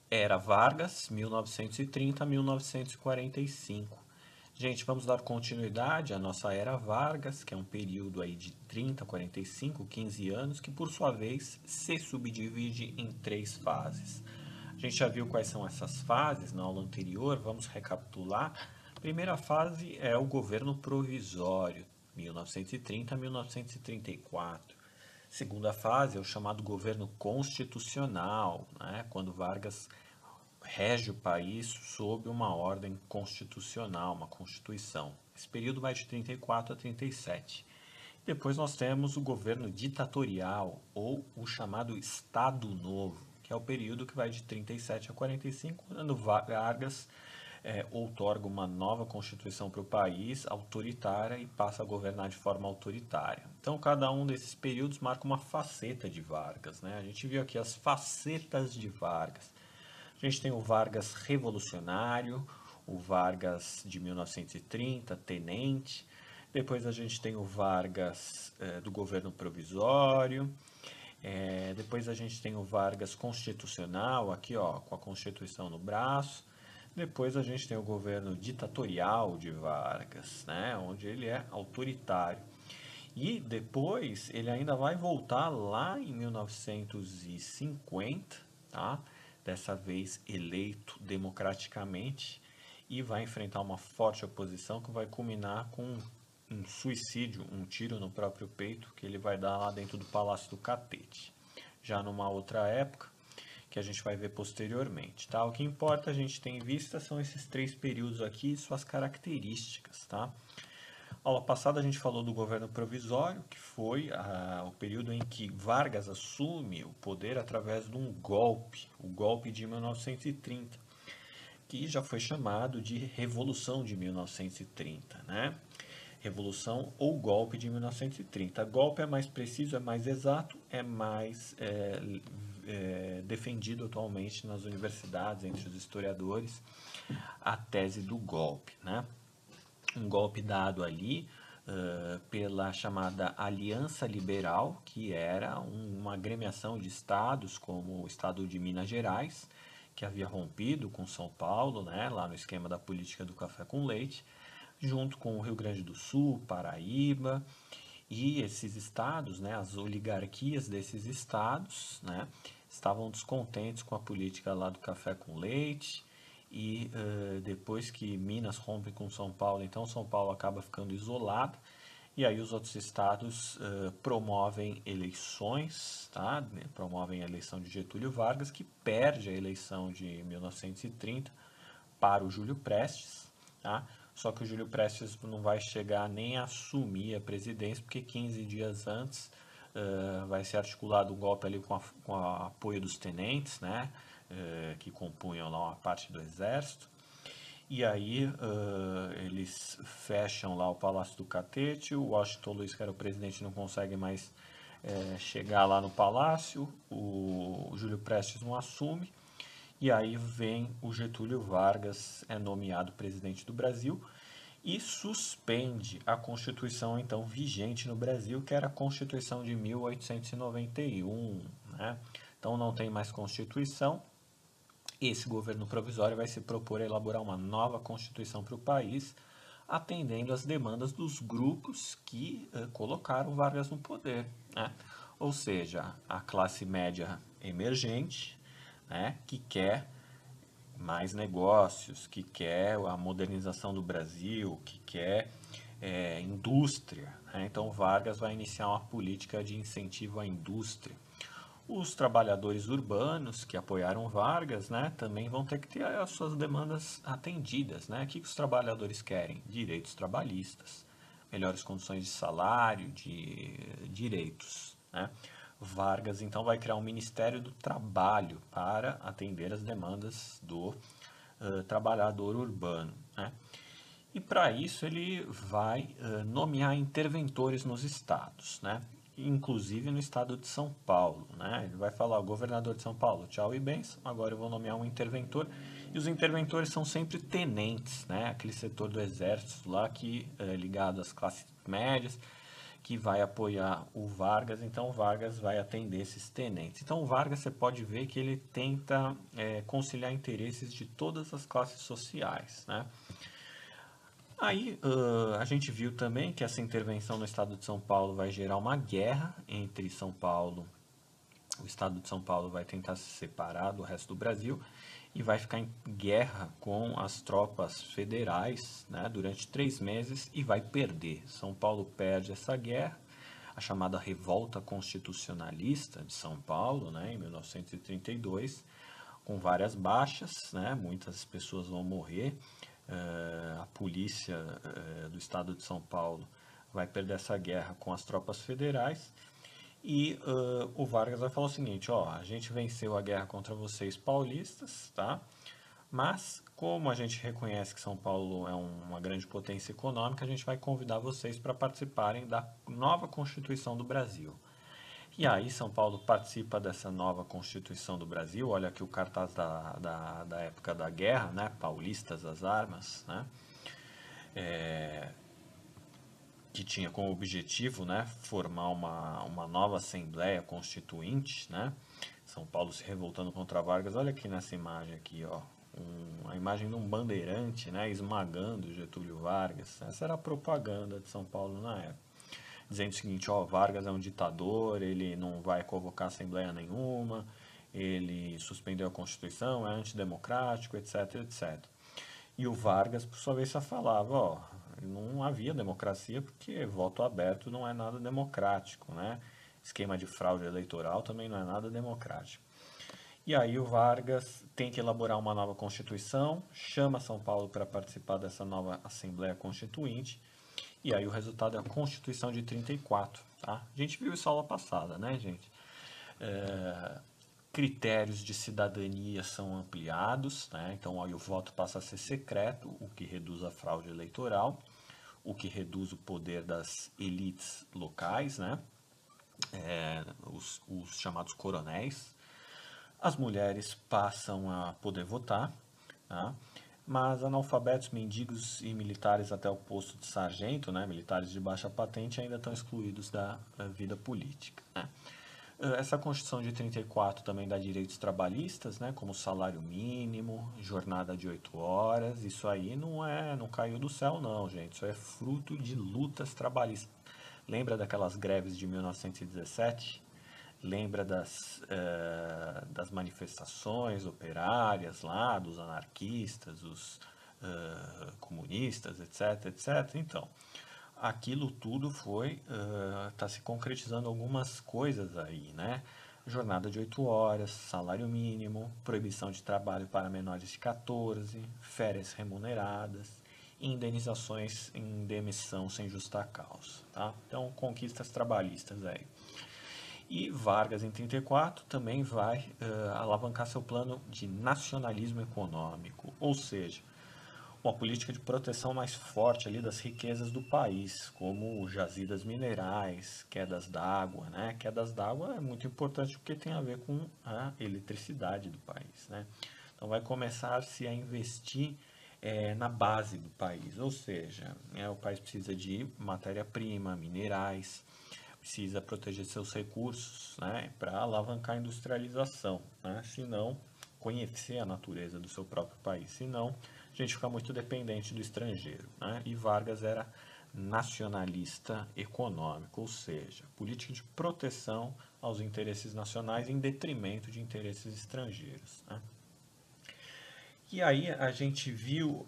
Era Vargas, 1930 a 1945. Gente, vamos dar continuidade à nossa era Vargas, que é um período aí de 30, 45, 15 anos, que por sua vez se subdivide em três fases. A gente já viu quais são essas fases na aula anterior, vamos recapitular. A primeira fase é o governo provisório, 1930 a 1934. Segunda fase é o chamado governo constitucional, né, quando Vargas rege o país sob uma ordem constitucional, uma constituição. Esse período vai de 34 a 37. Depois nós temos o governo ditatorial, ou o chamado Estado Novo, que é o período que vai de 37 a 45, quando Vargas outorga uma nova constituição para o país, autoritária, e passa a governar de forma autoritária. Então, cada um desses períodos marca uma faceta de Vargas, né? A gente viu aqui as facetas de Vargas. A gente tem o Vargas revolucionário, o Vargas de 1930, tenente. Depois a gente tem o Vargas do governo provisório. Depois a gente tem o Vargas constitucional, aqui ó, com a Constituição no braço. Depois a gente tem o governo ditatorial de Vargas, né, onde ele é autoritário. E depois ele ainda vai voltar lá em 1950, tá? Dessa vez eleito democraticamente, e vai enfrentar uma forte oposição que vai culminar com um suicídio, um tiro no próprio peito que ele vai dar lá dentro do Palácio do Catete. Já numa outra época, que a gente vai ver posteriormente, tá? O que importa a gente ter em vista são esses três períodos aqui e suas características, tá? Aula passada a gente falou do governo provisório, que foi o período em que Vargas assume o poder através de um golpe, o golpe de 1930, que já foi chamado de Revolução de 1930, né? Revolução ou golpe de 1930. Golpe é mais preciso, é mais exato, é mais defendido atualmente nas universidades, entre os historiadores, a tese do golpe, né? Um golpe dado ali pela chamada Aliança Liberal, que era uma agremiação de estados, como o estado de Minas Gerais, que havia rompido com São Paulo, né, lá no esquema da política do café com leite, junto com o Rio Grande do Sul, Paraíba, e esses estados, né, as oligarquias desses estados, né, estavam descontentes com a política lá do café com leite, e depois que Minas rompe com São Paulo, então São Paulo acaba ficando isolado, e aí os outros estados promovem eleições, tá? Promovem a eleição de Getúlio Vargas, que perde a eleição de 1930 para o Júlio Prestes, tá? Só que o Júlio Prestes não vai chegar nem a assumir a presidência, porque 15 dias antes vai ser articulado um golpe ali com o apoio dos tenentes, né? Que compunham lá uma parte do exército. E aí eles fecham lá o Palácio do Catete, o Washington Luiz, que era o presidente, não consegue mais chegar lá no palácio, o Júlio Prestes não assume, e aí vem o Getúlio Vargas, é nomeado presidente do Brasil, e suspende a Constituição então vigente no Brasil, que era a Constituição de 1891, né? Então não tem mais Constituição. Esse governo provisório vai se propor a elaborar uma nova Constituição para o país, atendendo às demandas dos grupos que colocaram Vargas no poder, né? Ou seja, a classe média emergente, né, que quer mais negócios, que quer a modernização do Brasil, que quer indústria, né? Então Vargas vai iniciar uma política de incentivo à indústria. Os trabalhadores urbanos que apoiaram Vargas, né, também vão ter que ter as suas demandas atendidas, né? O que os trabalhadores querem? Direitos trabalhistas, melhores condições de salário, de direitos, né? Vargas então vai criar um Ministério do Trabalho para atender as demandas do trabalhador urbano, né? E para isso ele vai nomear interventores nos estados, né? Inclusive no estado de São Paulo, né? Ele vai falar, o governador de São Paulo, tchau e bênção, agora eu vou nomear um interventor. E os interventores são sempre tenentes, né? Aquele setor do exército lá que é ligado às classes médias, que vai apoiar o Vargas, então o Vargas vai atender esses tenentes. Então o Vargas, você pode ver que ele tenta conciliar interesses de todas as classes sociais, né? Aí a gente viu também que essa intervenção no estado de São Paulo vai gerar uma guerra entre São Paulo. O estado de São Paulo vai tentar se separar do resto do Brasil e vai ficar em guerra com as tropas federais, né, durante 3 meses e vai perder. São Paulo perde essa guerra, a chamada Revolta Constitucionalista de São Paulo, né, em 1932, com várias baixas, né, muitas pessoas vão morrer. A polícia do estado de São Paulo vai perder essa guerra com as tropas federais e o Vargas vai falar o seguinte, ó, a gente venceu a guerra contra vocês paulistas, tá? Mas, como a gente reconhece que São Paulo é uma grande potência econômica, a gente vai convidar vocês para participarem da nova Constituição do Brasil. E aí São Paulo participa dessa nova Constituição do Brasil, olha aqui o cartaz da época da guerra, né? Paulistas às armas, né? Que tinha como objetivo, né, formar uma nova Assembleia Constituinte, né? São Paulo se revoltando contra Vargas. Olha aqui nessa imagem aqui, ó, a imagem de um bandeirante, né, esmagando Getúlio Vargas. Essa era a propaganda de São Paulo na época, dizendo o seguinte, ó, Vargas é um ditador, ele não vai convocar assembleia nenhuma, ele suspendeu a Constituição, é antidemocrático, etc, etc. E o Vargas, por sua vez, só falava, ó, não havia democracia porque voto aberto não é nada democrático, né? Esquema de fraude eleitoral também não é nada democrático. E aí o Vargas tem que elaborar uma nova Constituição, chama São Paulo para participar dessa nova Assembleia Constituinte, e aí o resultado é a Constituição de 34, tá? A gente viu isso aula passada, né, gente? Critérios de cidadania são ampliados, né? Então aí o voto passa a ser secreto, o que reduz a fraude eleitoral, o que reduz o poder das elites locais, né? Os chamados coronéis. As mulheres passam a poder votar, tá? Mas analfabetos, mendigos e militares até o posto de sargento, né? Militares de baixa patente, ainda estão excluídos da vida política, né? Essa Constituição de 34 também dá direitos trabalhistas, né, como salário mínimo, jornada de 8 horas. Isso aí não caiu do céu não, gente. Isso é fruto de lutas trabalhistas. Lembra daquelas greves de 1917? Lembra das manifestações operárias lá, dos anarquistas, dos comunistas, etc, etc? Então, aquilo tudo está se concretizando algumas coisas aí, né? Jornada de 8 horas, salário mínimo, proibição de trabalho para menores de 14, férias remuneradas, indenizações em demissão sem justa causa, tá? Então, conquistas trabalhistas aí. E Vargas, em 34, também vai alavancar seu plano de nacionalismo econômico, ou seja, uma política de proteção mais forte ali das riquezas do país, como jazidas minerais, quedas d'água, né? Quedas d'água é muito importante porque tem a ver com a eletricidade do país, né? Então vai começar-se a investir na base do país, ou seja, o país precisa de matéria-prima, minerais, precisa proteger seus recursos, né, para alavancar a industrialização, né? Senão, conhecer a natureza do seu próprio país, senão a gente fica muito dependente do estrangeiro, né? E Vargas era nacionalista econômico, ou seja, política de proteção aos interesses nacionais em detrimento de interesses estrangeiros, né? E aí a gente viu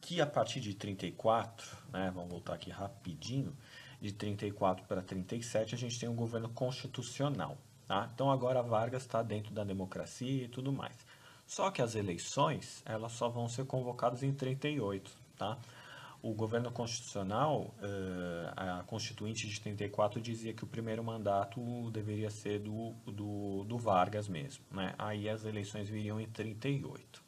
que a partir de 34, né, vamos voltar aqui rapidinho, de 34 para 37 a gente tem um governo constitucional, tá? Então agora Vargas está dentro da democracia e tudo mais. Só que as eleições, elas só vão ser convocadas em 38, tá? O governo constitucional, a Constituinte de 34 dizia que o primeiro mandato deveria ser do Vargas mesmo, né? Aí as eleições viriam em 38.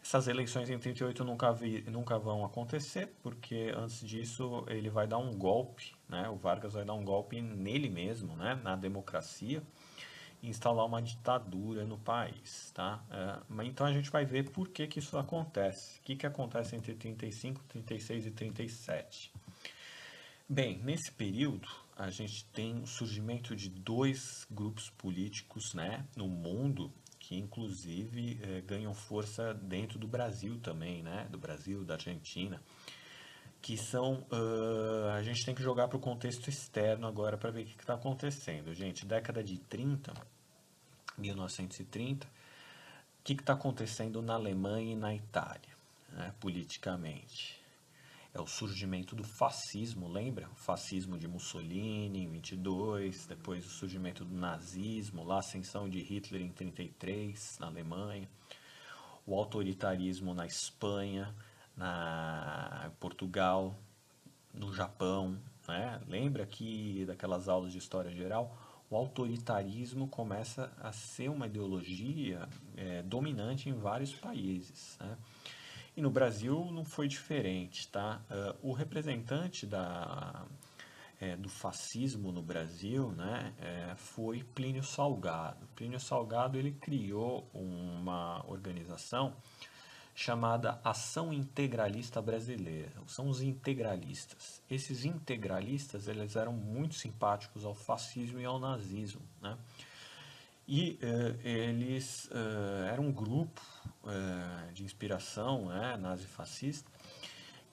Essas eleições em 38 nunca vão acontecer, porque antes disso ele vai dar um golpe, né? O Vargas vai dar um golpe nele mesmo, né? Na democracia, e instalar uma ditadura no país, tá? Então a gente vai ver por que isso acontece. O que acontece entre 35, 36 e 37? Bem, nesse período a gente tem o surgimento de dois grupos políticos, né, no mundo que inclusive ganham força dentro do Brasil também, né, do Brasil, da Argentina, que são, a gente tem que jogar para o contexto externo agora para ver o que está acontecendo, gente. Década de 30, 1930, o que está acontecendo na Alemanha e na Itália, né, politicamente? É o surgimento do fascismo, lembra? O fascismo de Mussolini em 22, depois o surgimento do nazismo, lá a ascensão de Hitler em 33, na Alemanha, o autoritarismo na Espanha, na Portugal, no Japão, né? Lembra que daquelas aulas de história geral, o autoritarismo começa a ser uma ideologia dominante em vários países, né? E no Brasil não foi diferente, tá? O representante do fascismo no Brasil, né, foi Plínio Salgado. Plínio Salgado ele criou uma organização chamada Ação Integralista Brasileira. São os integralistas. Esses integralistas eles eram muito simpáticos ao fascismo e ao nazismo, né? E eles eram um grupo de inspiração, né, nazifascista,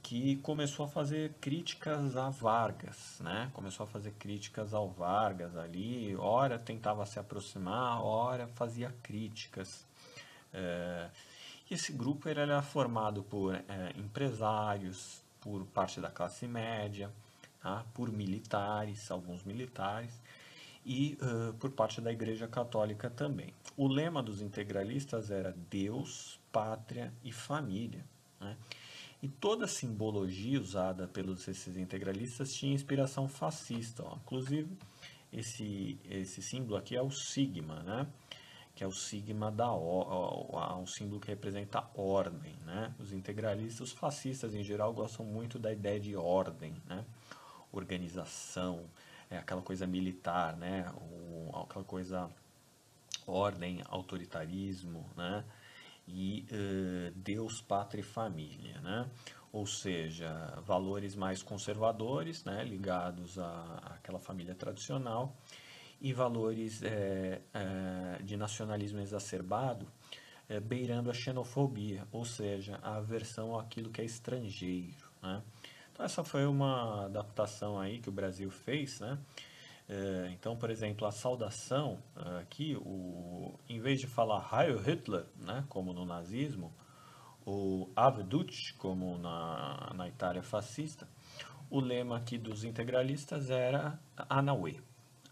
que começou a fazer críticas a Vargas, né? Começou a fazer críticas ao Vargas ali, ora tentava se aproximar, ora fazia críticas. É, e esse grupo ele era formado por empresários, por parte da classe média, tá? Por militares, alguns militares, e por parte da Igreja Católica também. O lema dos integralistas era Deus, Pátria e Família, né? E toda a simbologia usada pelos esses integralistas tinha inspiração fascista. Ó. Inclusive, esse símbolo aqui é o sigma, né? Que é o sigma um símbolo que representa a ordem, né? Os integralistas, os fascistas em geral, gostam muito da ideia de ordem, né? Organização, aquela coisa militar, né? Aquela coisa ordem, autoritarismo, né? E Deus, Pátria e Família, né? Ou seja, valores mais conservadores, né? Ligados àquela família tradicional e valores de nacionalismo exacerbado, beirando a xenofobia, ou seja, a aversão àquilo que é estrangeiro, né? Então essa foi uma adaptação aí que o Brasil fez, né? Então, por exemplo, a saudação aqui, em vez de falar Heil Hitler, né, como no nazismo, ou Ave Dutch, como na Itália fascista, o lema aqui dos integralistas era Anauê,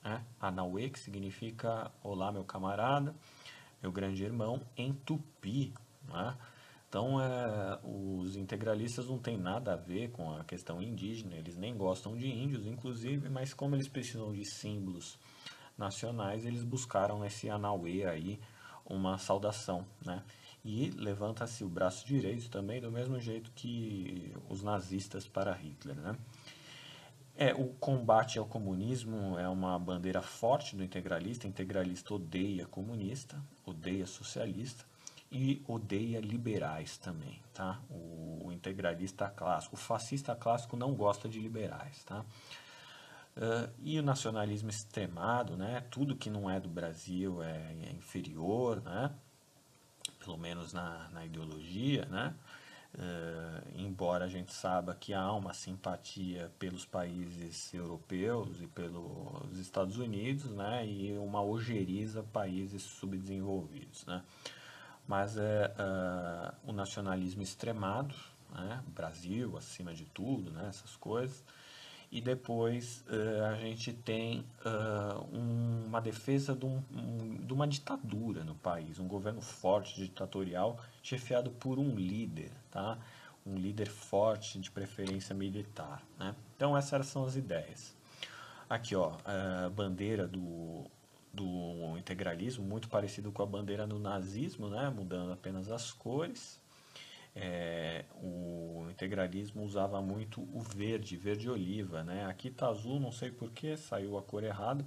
né? Anauê, que significa Olá, meu camarada, meu grande irmão, em tupi, né? Então, os integralistas não têm nada a ver com a questão indígena, eles nem gostam de índios, inclusive, mas como eles precisam de símbolos nacionais, eles buscaram nesse Anauê aí uma saudação, né? E levanta-se o braço direito também, do mesmo jeito que os nazistas para Hitler, né? O combate ao comunismo é uma bandeira forte do integralista. O integralista odeia comunista, odeia socialista e odeia liberais também, tá? O integralista clássico, o fascista clássico não gosta de liberais, tá? E o nacionalismo extremado, né? Tudo que não é do Brasil é inferior, né? Pelo menos na ideologia, né? Embora a gente saiba que há uma simpatia pelos países europeus e pelos Estados Unidos, né, e uma ojeriza países subdesenvolvidos, né, mas o nacionalismo extremado, né, Brasil acima de tudo, né, essas coisas, e depois a gente tem uma defesa de uma ditadura no país, um governo forte, ditatorial, chefiado por um líder, tá? Um líder forte, de preferência militar, né? Então essas são as ideias. Aqui, ó, a bandeira do integralismo, muito parecido com a bandeira do nazismo, né? Mudando apenas as cores. O integralismo usava muito o verde, verde oliva, né? Aqui tá azul, não sei por que saiu a cor errada,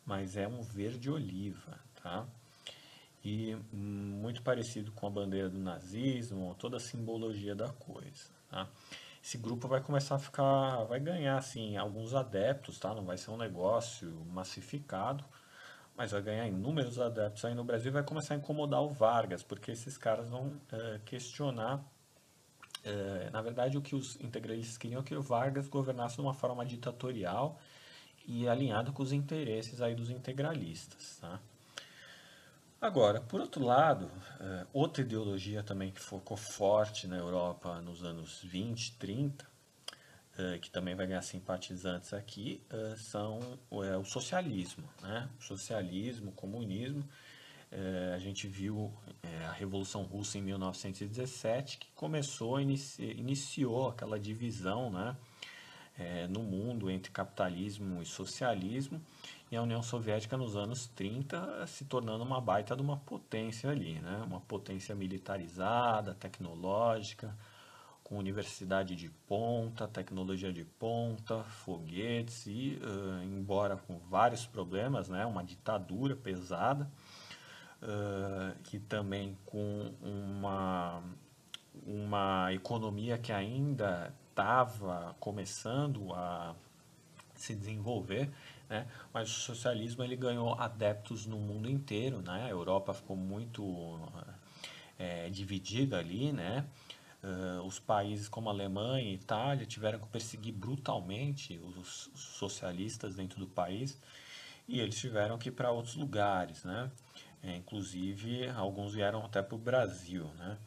mas é um verde oliva, tá? E muito parecido com a bandeira do nazismo, toda a simbologia da coisa, tá? esse grupo vai começar a ficar, vai ganhar assim alguns adeptos, tá? Não vai ser um negócio massificado, mas vai ganhar inúmeros adeptos aí no Brasil e vai começar a incomodar o Vargas, porque esses caras vão questionar. Na verdade, o que os integralistas queriam é que o Vargas governasse de uma forma ditatorial e alinhado com os interesses aí dos integralistas, tá? Agora, por outro lado, outra ideologia também que ficou forte na Europa nos anos 20, 30, que também vai ganhar simpatizantes aqui, são o socialismo, né? O socialismo, o comunismo. A gente viu a Revolução Russa em 1917, que começou, iniciou aquela divisão, né? No mundo entre capitalismo e socialismo, e a União Soviética nos anos 30 se tornando uma baita de uma potência ali, né? Uma potência militarizada, tecnológica, com universidade de ponta, tecnologia de ponta, foguetes e, embora com vários problemas, né? Uma ditadura pesada, que também com uma economia que ainda estava começando a se desenvolver, né? Mas o socialismo ele ganhou adeptos no mundo inteiro, né? A Europa ficou muito dividida ali, né? Os países como a Alemanha e Itália tiveram que perseguir brutalmente os socialistas dentro do país e eles tiveram que ir para outros lugares, né? Inclusive alguns vieram até para o Brasil, né?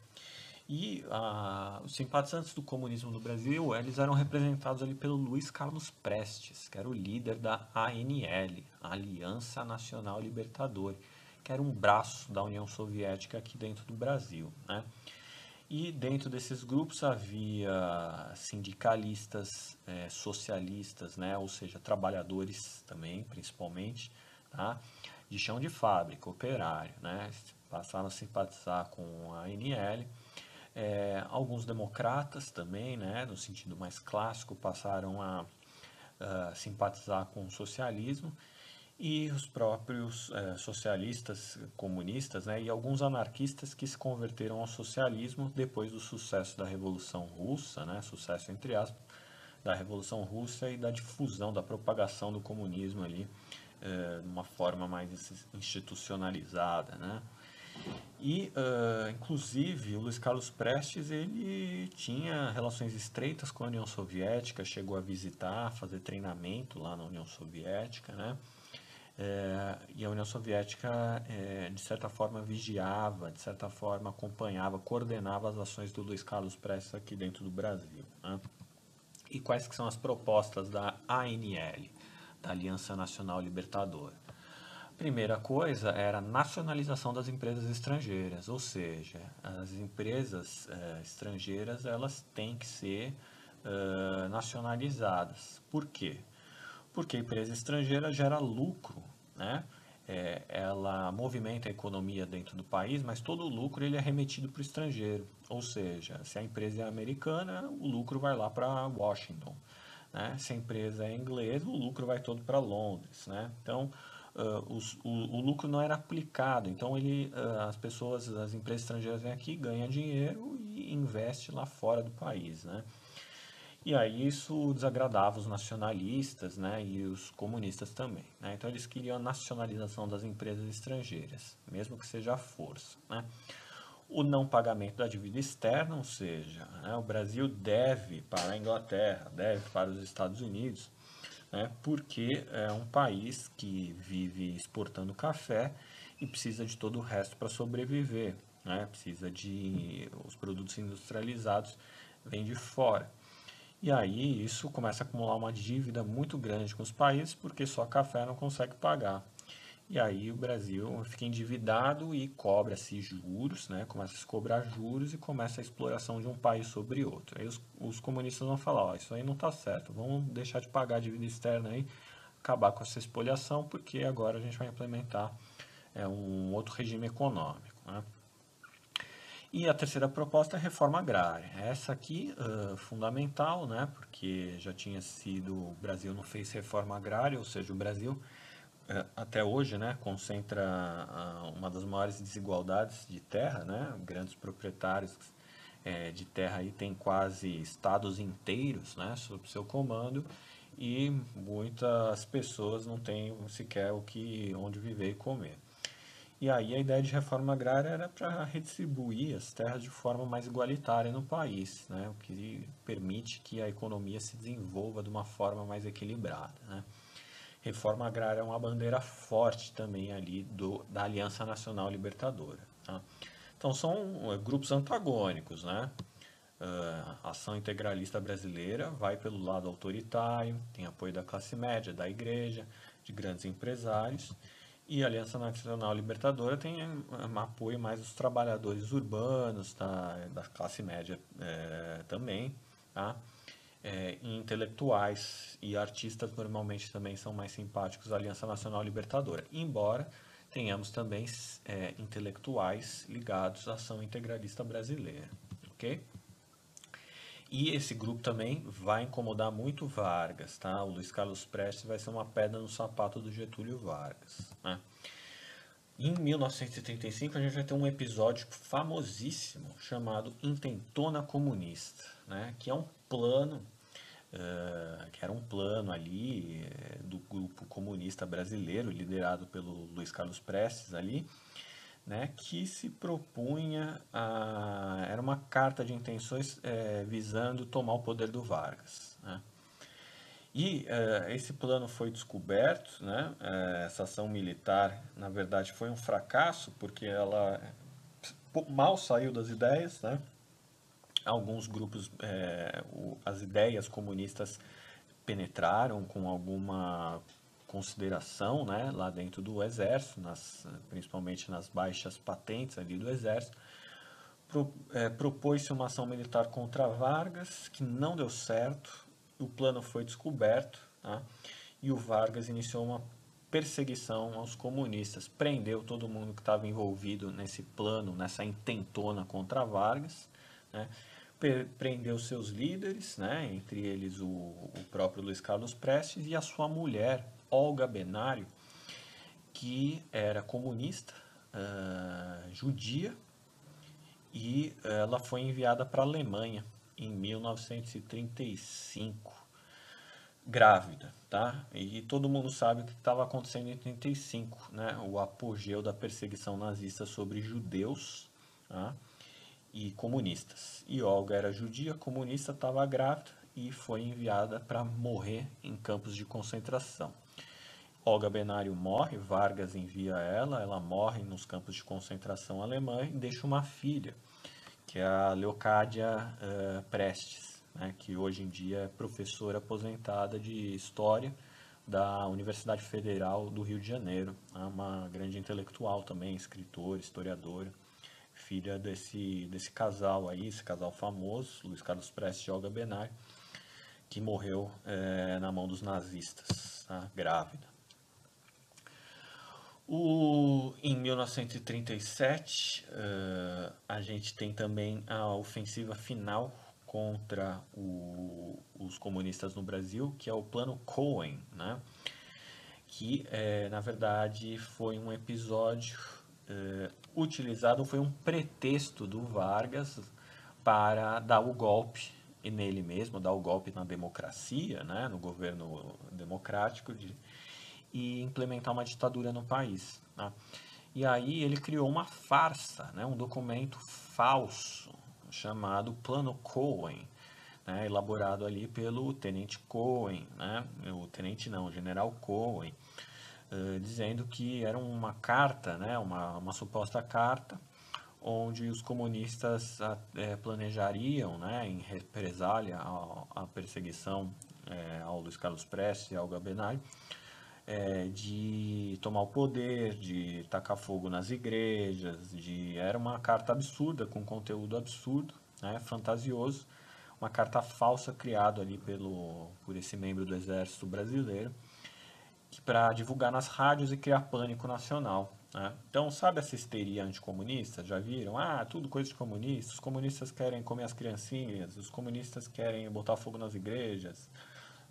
E os simpatizantes do comunismo no Brasil, eles eram representados ali pelo Luiz Carlos Prestes, que era o líder da ANL, a Aliança Nacional Libertadora, que era um braço da União Soviética aqui dentro do Brasil, né? E dentro desses grupos havia sindicalistas, socialistas, né? Ou seja, trabalhadores também, principalmente, tá? De chão de fábrica, operário, né? Passaram a simpatizar com a ANL. Alguns democratas também, né, no sentido mais clássico, passaram a simpatizar com o socialismo e os próprios socialistas, comunistas, né, e alguns anarquistas que se converteram ao socialismo depois do sucesso da Revolução Russa, né, sucesso entre aspas, da Revolução Russa e da difusão, da propagação do comunismo ali de uma forma mais institucionalizada, né. E, inclusive, o Luiz Carlos Prestes, ele tinha relações estreitas com a União Soviética, chegou a visitar, fazer treinamento lá na União Soviética, né? E a União Soviética, de certa forma, vigiava, de certa forma, acompanhava, coordenava as ações do Luiz Carlos Prestes aqui dentro do Brasil, né? E quais que são as propostas da ANL, da Aliança Nacional Libertadora? Primeira coisa era a nacionalização das empresas estrangeiras, ou seja, as empresas estrangeiras elas têm que ser nacionalizadas. Por quê? Porque a empresa estrangeira gera lucro, né? Ela movimenta a economia dentro do país, mas todo o lucro ele é remetido para o estrangeiro. Ou seja, se a empresa é americana, o lucro vai lá para Washington, né? Se a empresa é inglesa, o lucro vai todo para Londres, né? Então, o lucro não era aplicado, então as pessoas, as empresas estrangeiras vêm aqui, ganham dinheiro e investem lá fora do país, né? E aí isso desagradava os nacionalistas, né, e os comunistas também, né? Então eles queriam a nacionalização das empresas estrangeiras, mesmo que seja à força, né? O não pagamento da dívida externa, ou seja, né, o Brasil deve para a Inglaterra, deve para os Estados Unidos, né, porque é um país que vive exportando café e precisa de todo o resto para sobreviver, né, precisa de os produtos industrializados vêm de fora. E aí isso começa a acumular uma dívida muito grande com os países porque só café não consegue pagar. E aí o Brasil fica endividado e cobra-se juros, né? Começa a se cobrar juros e começa a exploração de um país sobre outro. Aí os comunistas vão falar, ó, isso aí não está certo, vamos deixar de pagar a dívida externa aí, acabar com essa espoliação, porque agora a gente vai implementar um outro regime econômico, né? E a terceira proposta é a reforma agrária. Essa aqui, fundamental, né? Porque já tinha sido, o Brasil não fez reforma agrária, ou seja, o Brasil até hoje, né, concentra uma das maiores desigualdades de terra, né, grandes proprietários de terra aí tem quase estados inteiros, né, sob seu comando, e muitas pessoas não têm sequer onde viver e comer. E aí a ideia de reforma agrária era para redistribuir as terras de forma mais igualitária no país, né? O que permite que a economia se desenvolva de uma forma mais equilibrada, né? Reforma agrária é uma bandeira forte também ali da Aliança Nacional Libertadora, tá? Então são grupos antagônicos, né? A ação integralista brasileira vai pelo lado autoritário, tem apoio da classe média, da igreja, de grandes empresários, e a Aliança Nacional Libertadora tem apoio mais dos trabalhadores urbanos, da classe média também, tá? E intelectuais e artistas normalmente também são mais simpáticos à Aliança Nacional Libertadora, embora tenhamos também intelectuais ligados à ação integralista brasileira, ok? E esse grupo também vai incomodar muito Vargas, tá? O Luiz Carlos Prestes vai ser uma pedra no sapato do Getúlio Vargas, né? Em 1935 a gente vai ter um episódio famosíssimo chamado Intentona Comunista, né? Que é um plano, que era um plano ali do grupo comunista brasileiro, liderado pelo Luiz Carlos Prestes ali, né, que se propunha era uma carta de intenções visando tomar o poder do Vargas, né? E esse plano foi descoberto, né? Essa ação militar, na verdade, foi um fracasso porque ela mal saiu das ideias, né? Alguns grupos, as ideias comunistas penetraram com alguma consideração, né, lá dentro do exército, principalmente nas baixas patentes ali do exército. Propôs-se uma ação militar contra Vargas, que não deu certo, o plano foi descoberto, tá? E o Vargas iniciou uma perseguição aos comunistas, prendeu todo mundo que estava envolvido nesse plano, nessa intentona contra Vargas, né? Prendeu seus líderes, né? Entre eles o próprio Luiz Carlos Prestes e a sua mulher, Olga Benário, que era comunista, judia, e ela foi enviada para a Alemanha em 1935, grávida, tá? E todo mundo sabe o que estava acontecendo em 35, né? O apogeu da perseguição nazista sobre judeus, tá? E comunistas. E Olga era judia, comunista, estava grávida e foi enviada para morrer em campos de concentração. Olga Benário morre, Vargas envia ela morre nos campos de concentração alemã e deixa uma filha, que é a Leocádia Prestes, né, que hoje em dia é professora aposentada de História da Universidade Federal do Rio de Janeiro. É uma grande intelectual também, escritora, historiadora, filha desse casal aí, esse casal famoso, Luiz Carlos Prestes e Olga Benário, que morreu na mão dos nazistas, tá, grávida. Em 1937, a gente tem também a ofensiva final contra os comunistas no Brasil, que é o Plano Cohen, né? Que, na verdade, foi um episódio utilizado, foi um pretexto do Vargas para dar o golpe nele mesmo, dar o golpe na democracia, né? No governo democrático, e implementar uma ditadura no país, né? E aí ele criou uma farsa, né, um documento falso chamado Plano Cohen, né, elaborado ali pelo Tenente Cohen, né, o General Cohen, dizendo que era uma carta, né, uma suposta carta, onde os comunistas planejariam, né, em represália à perseguição ao Luiz Carlos Prestes e ao Gabenari, de tomar o poder, de tacar fogo nas igrejas, era uma carta absurda, com conteúdo absurdo, né, fantasioso, uma carta falsa criada ali por esse membro do Exército Brasileiro, para divulgar nas rádios e criar pânico nacional, né? Então, sabe essa histeria anticomunista? Já viram? Ah, tudo coisa de comunista, os comunistas querem comer as criancinhas, os comunistas querem botar fogo nas igrejas,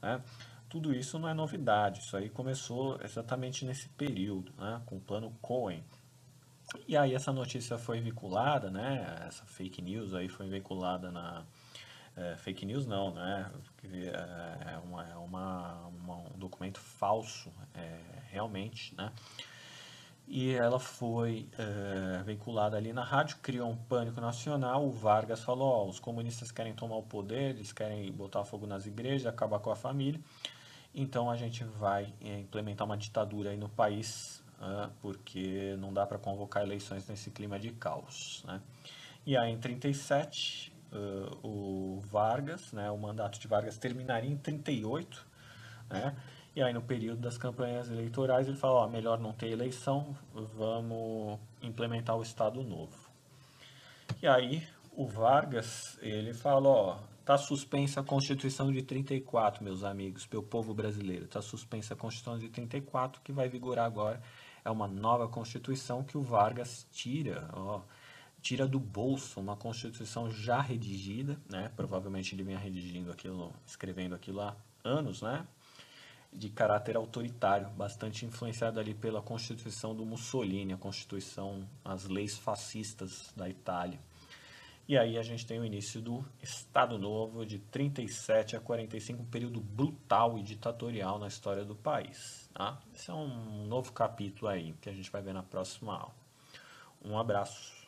né? Tudo isso não é novidade, isso aí começou exatamente nesse período, né, com o Plano Cohen. E aí essa notícia foi vinculada, né? Essa fake news aí foi vinculada na fake news não, né? Um documento falso, realmente, né? E ela foi vinculada ali na rádio, criou um pânico nacional. O Vargas falou: ó, os comunistas querem tomar o poder, eles querem botar fogo nas igrejas, acabar com a família. Então a gente vai implementar uma ditadura aí no país, porque não dá para convocar eleições nesse clima de caos, né? E aí em 37, o Vargas, né, o mandato de Vargas terminaria em 38, né? E aí no período das campanhas eleitorais ele falou, ó, melhor não ter eleição, vamos implementar o Estado Novo. E aí o Vargas, ele fala, ó, tá suspensa a Constituição de 34, meus amigos, pelo povo brasileiro. Tá suspensa a Constituição de 34, que vai vigorar agora. É uma nova Constituição que o Vargas tira, ó, tira do bolso uma Constituição já redigida, né? Provavelmente ele vinha redigindo aquilo, escrevendo aquilo há anos, né? De caráter autoritário, bastante influenciado ali pela Constituição do Mussolini, a Constituição, as leis fascistas da Itália. E aí a gente tem o início do Estado Novo de 37 a 45, um período brutal e ditatorial na história do país. Tá? Esse é um novo capítulo aí que a gente vai ver na próxima aula. Um abraço.